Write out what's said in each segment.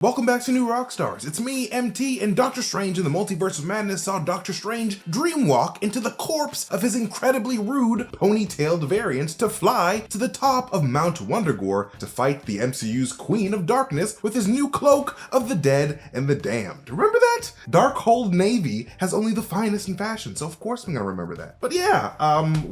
Welcome back to New Rockstars. It's me, MT, and Doctor Strange in the Multiverse of Madness saw Doctor Strange dreamwalk into the corpse of his incredibly rude ponytailed variant to fly to the top of Mount Wundagore to fight the MCU's Queen of Darkness with his new cloak of the dead and the damned. Remember that? Darkhold Navy has only the finest in fashion, so of course I'm gonna remember that. But yeah,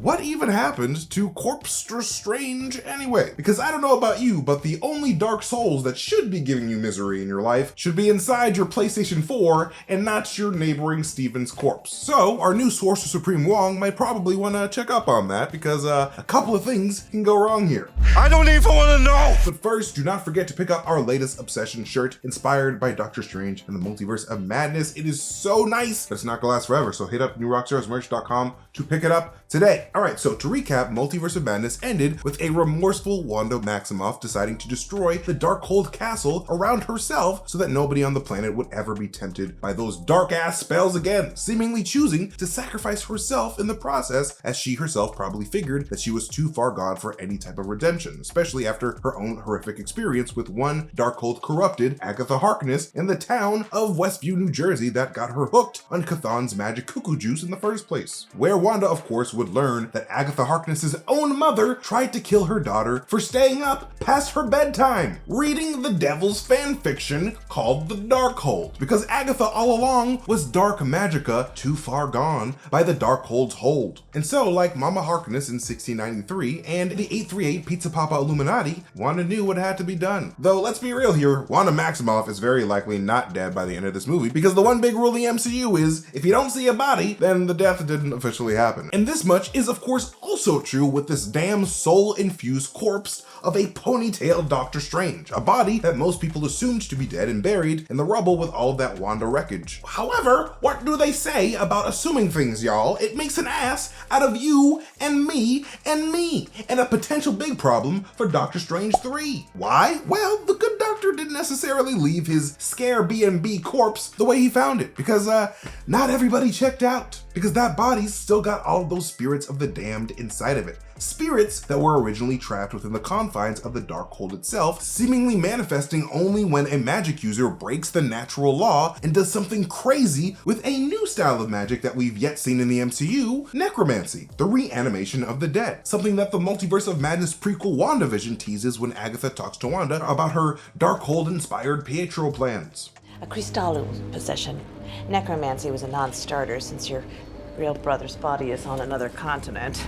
what even happened to Corpster Strange anyway? Because I don't know about you, but the only dark souls that should be giving you misery in your life should be inside your PlayStation 4 and not your neighboring Steven's corpse. So our new Sorcerer Supreme Wang might probably want to check up on that because a couple of things can go wrong here. I don't even want to know! But first, do not forget to pick up our latest Obsession shirt inspired by Doctor Strange and the Multiverse of Madness. It is so nice, but it's not gonna last forever, so hit up newrockstarsmerch.com to pick it up today. All right, so to recap, Multiverse of Madness ended with a remorseful Wanda Maximoff deciding to destroy the Darkhold castle around herself so that nobody on the planet would ever be tempted by those dark-ass spells again, seemingly choosing to sacrifice herself in the process, as she herself probably figured that she was too far gone for any type of redemption, especially after her own horrific experience with one Darkhold corrupted Agatha Harkness in the town of Westview, New Jersey that got her hooked on Chthon's magic cuckoo juice in the first place, where Wanda, of course, would learn that Agatha Harkness's own mother tried to kill her daughter for staying up past her bedtime, reading the devil's fanfiction called The Darkhold, because Agatha all along was dark magica too far gone by the Darkhold's hold. And so, like Mama Harkness in 1693 and the 838 Pizza Papa Illuminati, Wanda knew what had to be done. Though, let's be real here, Wanda Maximoff is very likely not dead by the end of this movie, because the one big rule in the MCU is, if you don't see a body, then the death didn't officially happen. And this much is of course also true with this damn soul-infused corpse of a ponytailed Doctor Strange, a body that most people assumed to be dead and buried in the rubble with all of that Wanda wreckage. However, what do they say about assuming things, y'all? It makes an ass out of you and me, and a potential big problem for Doctor Strange 3. Why? Well, the good doctor didn't necessarily leave his scare B&B corpse the way he found it, because not everybody checked out, because that body's still got all of those spirits of the damned inside of it. Spirits that were originally trapped within the confines of the Darkhold itself, seemingly manifesting only when a magic user breaks the natural law and does something crazy with a new style of magic that we've yet seen in the MCU, necromancy, the reanimation of the dead, something that the Multiverse of Madness prequel WandaVision teases when Agatha talks to Wanda about her Darkhold-inspired Pietro plans. A Cristallo possession. Necromancy was a non-starter since your real brother's body is on another continent.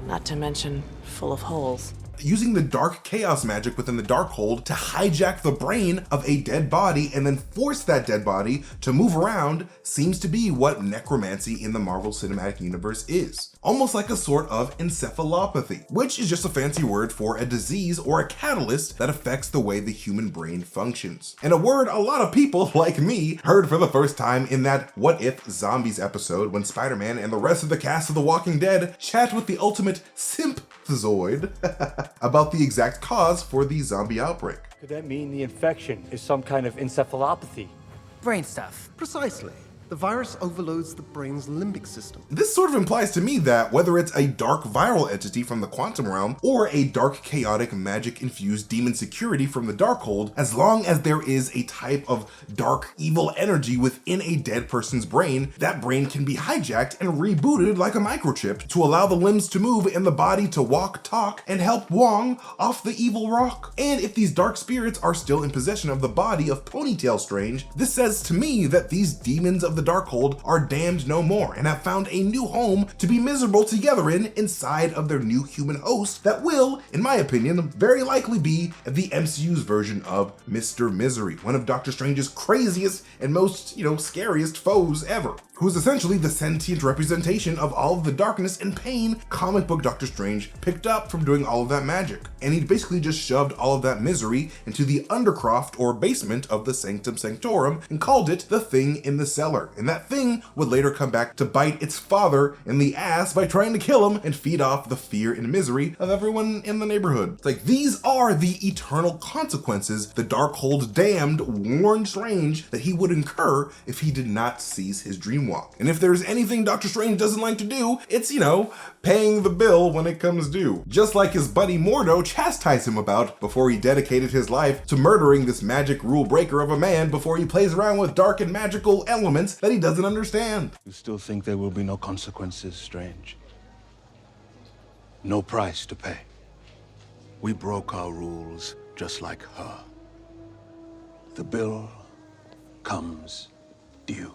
Not to mention, full of holes. Using the dark chaos magic within the Darkhold to hijack the brain of a dead body and then force that dead body to move around seems to be what necromancy in the Marvel Cinematic Universe is. Almost like a sort of encephalopathy, which is just a fancy word for a disease or a catalyst that affects the way the human brain functions. And a word a lot of people like me heard for the first time in that What If Zombies episode when Spider-Man and the rest of the cast of The Walking Dead chat with the ultimate symphozoid about the exact cause for the zombie outbreak. Could that mean the infection is some kind of encephalopathy? Brain stuff. Precisely. The virus overloads the brain's limbic system. This sort of implies to me that whether it's a dark viral entity from the quantum realm or a dark chaotic magic infused demon security from the Darkhold, as long as there is a type of dark evil energy within a dead person's brain, that brain can be hijacked and rebooted like a microchip to allow the limbs to move and the body to walk, talk, and help Wong off the evil rock. And if these dark spirits are still in possession of the body of Ponytail Strange, this says to me that these demons of the Darkhold are damned no more and have found a new home to be miserable together inside of their new human host that will, in my opinion, very likely be the MCU's version of Mr. Misery, one of Doctor Strange's craziest and most, scariest foes ever, who is essentially the sentient representation of all of the darkness and pain comic book Doctor Strange picked up from doing all of that magic. And he basically just shoved all of that misery into the undercroft or basement of the Sanctum Sanctorum and called it the Thing in the Cellar. And that thing would later come back to bite its father in the ass by trying to kill him and feed off the fear and misery of everyone in the neighborhood. It's like, these are the eternal consequences the Darkhold damned warned Strange that he would incur if he did not seize his dream dreamwalk. And if there's anything Doctor Strange doesn't like to do, it's, paying the bill when it comes due. Just like his buddy Mordo chastised him about before he dedicated his life to murdering this magic rule breaker of a man before he plays around with dark and magical elements that he doesn't understand. You still think there will be no consequences, Strange? No price to pay. We broke our rules just like her. The bill comes due.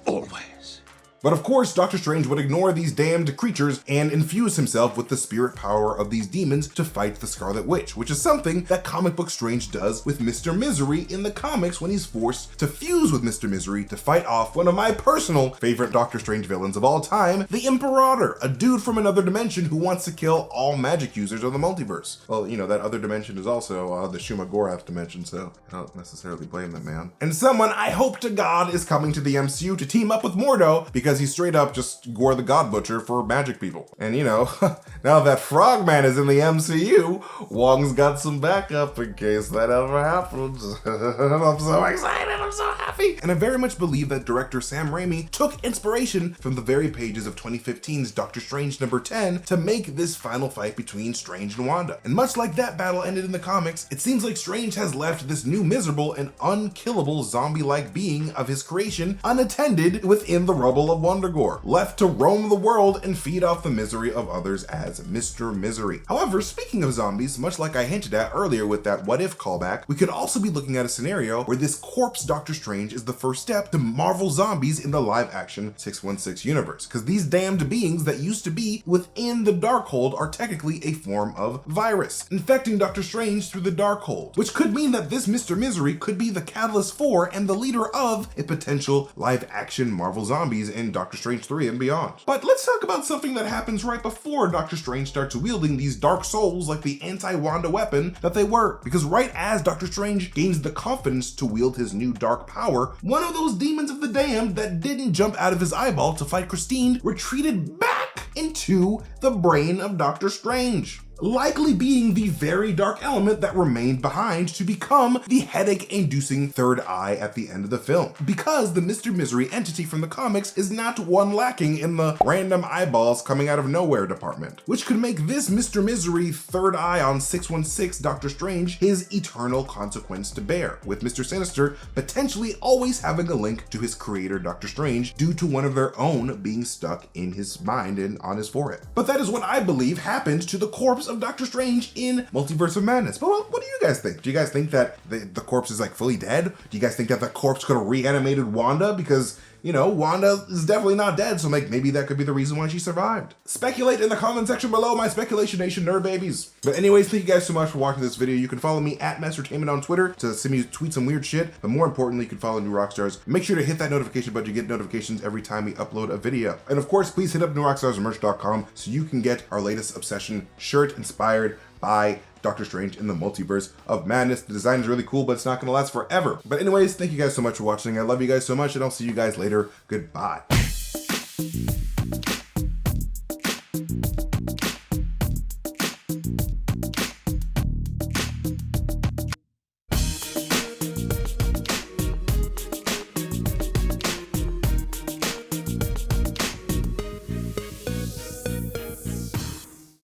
Always. But of course, Doctor Strange would ignore these damned creatures and infuse himself with the spirit power of these demons to fight the Scarlet Witch, which is something that comic book Strange does with Mr. Misery in the comics when he's forced to fuse with Mr. Misery to fight off one of my personal favorite Doctor Strange villains of all time, the Imperator, a dude from another dimension who wants to kill all magic users of the multiverse. Well, that other dimension is also the Shumagorath dimension, so I don't necessarily blame that man. And someone I hope to God is coming to the MCU to team up with Mordo, because he's straight up just Gore the God Butcher for magic people. And now that Frogman is in the MCU, Wang's got some backup in case that ever happens. I'm so excited, I'm so happy. And I very much believe that director Sam Raimi took inspiration from the very pages of 2015's Doctor Strange number 10 to make this final fight between Strange and Wanda. And much like that battle ended in the comics, it seems like Strange has left this new miserable and unkillable zombie-like being of his creation unattended within the rubble of Wundagore, left to roam the world and feed off the misery of others as Mr. Misery. However, speaking of zombies, much like I hinted at earlier with that what if callback, we could also be looking at a scenario where this corpse Doctor Strange is the first step to Marvel zombies in the live action 616 universe, because these damned beings that used to be within the Darkhold are technically a form of virus, infecting Doctor Strange through the Darkhold, which could mean that this Mr. Misery could be the catalyst for and the leader of a potential live action Marvel zombies in Doctor Strange 3 and beyond. But let's talk about something that happens right before Doctor Strange starts wielding these dark souls like the anti-Wanda weapon that they were. Because right as Doctor Strange gains the confidence to wield his new dark power, one of those demons of the damned that didn't jump out of his eyeball to fight Christine retreated back into the brain of Doctor Strange, likely being the very dark element that remained behind to become the headache-inducing third eye at the end of the film. Because the Mr. Misery entity from the comics is not one lacking in the random eyeballs coming out of nowhere department, which could make this Mr. Misery third eye on 616 Doctor Strange his eternal consequence to bear, with Mr. Sinister potentially always having a link to his creator Doctor Strange due to one of their own being stuck in his mind and on his forehead. But that is what I believe happened to the corpse of Doctor Strange in Multiverse of Madness. But what do you guys think? Do you guys think that the corpse is like fully dead? Do you guys think that the corpse could have reanimated Wanda? Because Wanda is definitely not dead, so maybe that could be the reason why she survived. Speculate in the comment section below, my Speculation Nation nerd babies. But anyways, thank you guys so much for watching this video. You can follow me at MasterTainment on Twitter to send me tweet some weird shit, but more importantly, you can follow New Rockstars. Make sure to hit that notification button to get notifications every time we upload a video. And of course, please hit up newrockstarsmerch.com so you can get our latest Obsession shirt inspired by Doctor Strange in the Multiverse of Madness. The design is really cool, but it's not going to last forever. But anyways, thank you guys so much for watching. I love you guys so much, and I'll see you guys later. Goodbye.